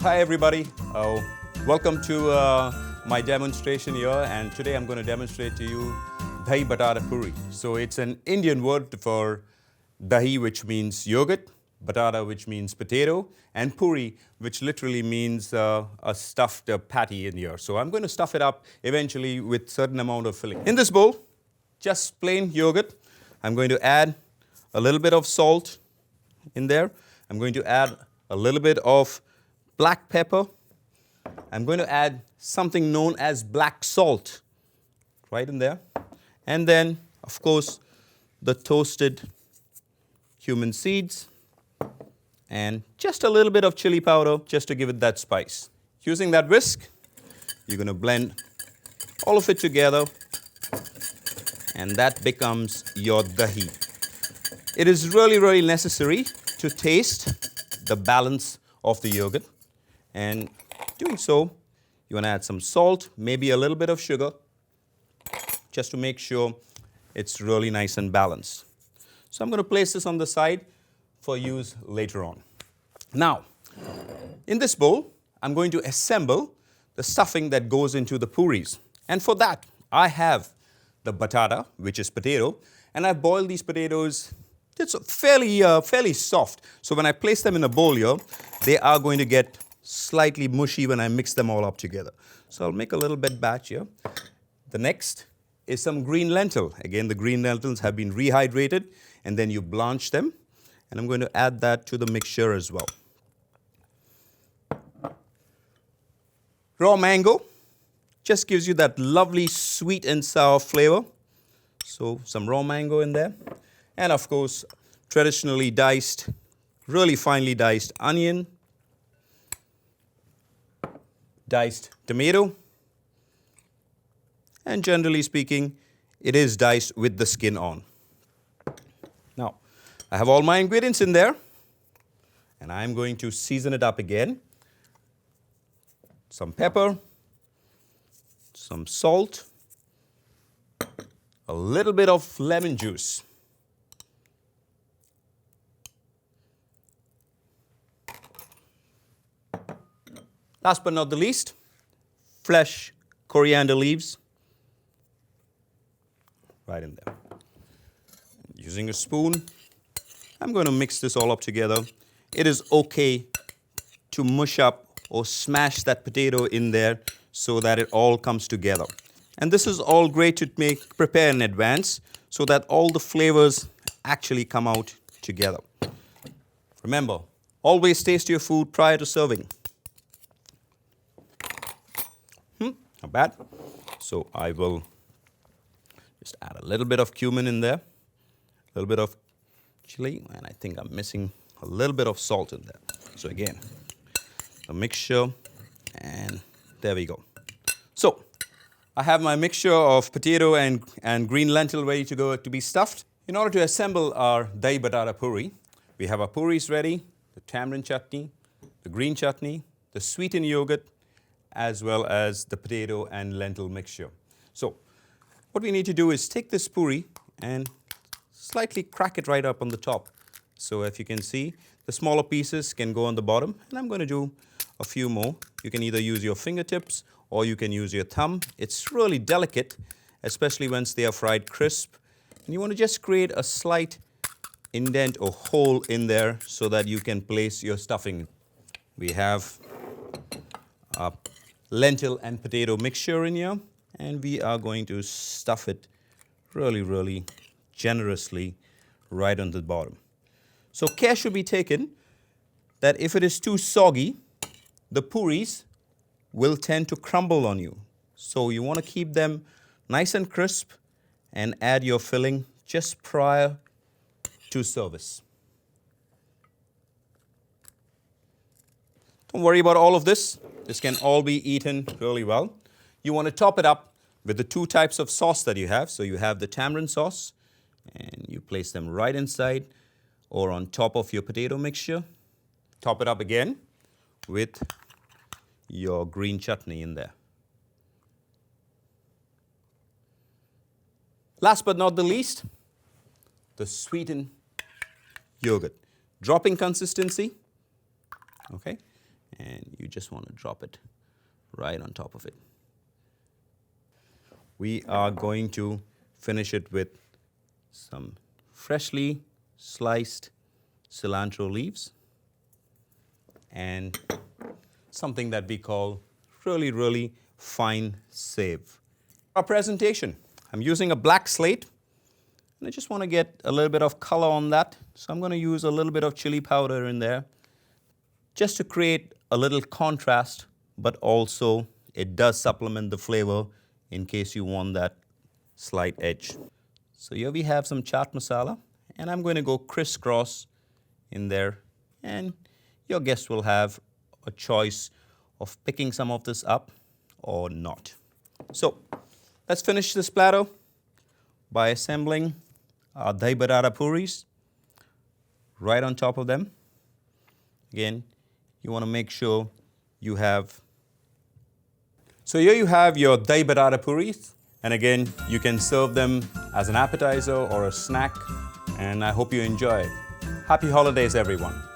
Hi everybody, welcome to my demonstration here, and today I'm going to demonstrate to you Dahi Batata Puri. So it's an Indian word for Dahi, which means yogurt, Batata, which means potato, and Puri, which literally means a stuffed patty in here. So I'm going to stuff it up eventually with certain amount of filling. In this bowl, just plain yogurt. I'm going to add a little bit of salt in there. I'm going to add a little bit of black pepper. I'm going to add something known as black salt right in there. And then, of course, the toasted cumin seeds and just a little bit of chili powder just to give it that spice. Using that whisk, you're going to blend all of it together, and that becomes your dahi. It is really, really necessary to taste the balance of the yogurt. And doing so, you want to add some salt, maybe a little bit of sugar, just to make sure it's really nice and balanced. So I'm going to place this on the side for use later on. Now, in this bowl, I'm going to assemble the stuffing that goes into the puris. And for that, I have the batata, which is potato, and I've boiled these potatoes. It's fairly soft. So when I place them in a bowl here, they are going to get slightly mushy when I mix them all up together. So I'll make a little bit batch here. The next is some green lentil. Again, the green lentils have been rehydrated, and then you blanch them. And I'm going to add that to the mixture as well. Raw mango just gives you that lovely sweet and sour flavor. So some raw mango in there. And of course, traditionally diced, really finely diced onion, diced tomato, and generally speaking, it is diced with the skin on. Now, I have all my ingredients in there, and I'm going to season it up again. Some pepper, some salt, a little bit of lemon juice. Last but not the least, fresh coriander leaves right in there. Using a spoon, I'm going to mix this all up together. It is okay to mush up or smash that potato in there so that it all comes together. And this is all great to prepare in advance so that all the flavors actually come out together. Remember, always taste your food prior to serving. Not bad. So I will just add a little bit of cumin in there, a little bit of chili, and I think I'm missing a little bit of salt in there. So again, a mixture, and there we go. So I have my mixture of potato and green lentil ready to go to be stuffed. In order to assemble our Dahi Batata Puri, we have our puris ready, the tamarind chutney, the green chutney, the sweetened yogurt, as well as the potato and lentil mixture. So what we need to do is take this puri and slightly crack it right up on the top. So if you can see, the smaller pieces can go on the bottom, and I'm going to do a few more. You can either use your fingertips or you can use your thumb. It's really delicate, especially once they are fried crisp. And you want to just create a slight indent or hole in there so that you can place your stuffing. We have a lentil and potato mixture in here, and we are going to stuff it really, really generously right on the bottom. So care should be taken that if it is too soggy, the puris will tend to crumble on you. So you want to keep them nice and crisp and add your filling just prior to service. Don't worry about all of this. This can all be eaten really well. You want to top it up with the two types of sauce that you have. So you have the tamarind sauce, and you place them right inside or on top of your potato mixture. Top it up again with your green chutney in there. Last but not the least, the sweetened yogurt. Dropping consistency, okay? and you just want to drop it right on top of it. We are going to finish it with some freshly sliced cilantro leaves and something that we call really fine save. Our presentation, I'm using a black slate, and I just want to get a little bit of color on that. So I'm going to use a little bit of chili powder in there just to create a little contrast, but also it does supplement the flavor in case you want that slight edge. So here we have some chaat masala, and I'm going to go crisscross in there, and your guest will have a choice of picking some of this up or not. So let's finish this platter by assembling our Dahi Batata Puris right on top of them. Again, you want to make sure you have. So here you have your Dahi Batata Puris, and again, you can serve them as an appetizer or a snack, and I hope you enjoy it. Happy holidays, everyone.